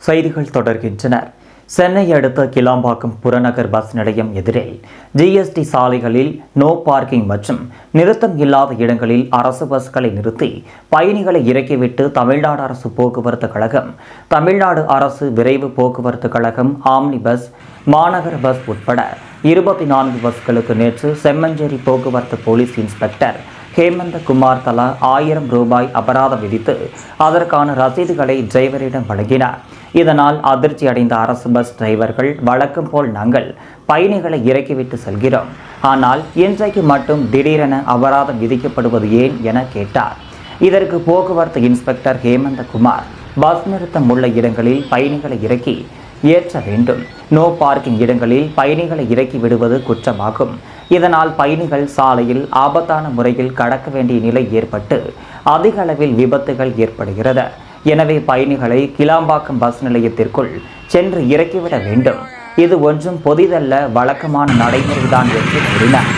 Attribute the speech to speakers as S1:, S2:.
S1: செய்திகள் தொடர்கின்றன. சென்னை அடுத்த கிளாம்பாக்கம் புறநகர் பஸ் நிலையம் எதிரே ஜிஎஸ்டி சாலைகளில் நோ பார்க்கிங் மற்றும் நிறுத்தம் இல்லாத இடங்களில் அரசு பஸ்களை நிறுத்தி பயணிகளை இறக்கிவிட்டு தமிழ்நாடு அரசு போக்குவரத்து கழகம், தமிழ்நாடு அரசு விரைவு போக்குவரத்து கழகம், ஆம்னி பஸ், மாநகர பஸ் உட்பட 24 பஸ்களுக்கு நேற்று செம்மஞ்சேரி போக்குவரத்து போலீஸ் இன்ஸ்பெக்டர் ஹேமந்தகுமார் தலா 1000 ரூபாய் அபராதம் விதித்து அதற்கான ரசீதுகளை டிரைவரிடம் வழங்கினார். இதனால் அதிர்ச்சி அடைந்த அரசு பஸ் டிரைவர்கள் வழக்கம் போல் நாங்கள் பயணிகளை இறக்கிவிட்டு செல்கிறோம், ஆனால் இன்றைக்கு மட்டும் திடீரென அபராதம் விதிக்கப்படுவது ஏன் என கேட்டார். இதற்கு போக்குவரத்து இன்ஸ்பெக்டர் ஹேமந்தகுமார், பஸ் நிறுத்தம் உள்ள இடங்களில் பயணிகளை இறக்கி ஏற்ற வேண்டும். நோ பார்க்கிங் இடங்களில் பயணிகளை இறக்கி விடுவது குற்றமாகும். இதனால் பயணிகள் சாலையில் ஆபத்தான முறையில் கடக்க வேண்டிய நிலை ஏற்பட்டு அதிக அளவில் விபத்துகள் ஏற்படுகிறது. எனவே பயணிகளை கிளாம்பாக்கம் பஸ் நிலையத்திற்குள் சென்று இறக்கிவிட வேண்டும். இது ஒன்றும் புதிதல்ல, வழக்கமான நடைமுறைதான் என்று கூறினார்.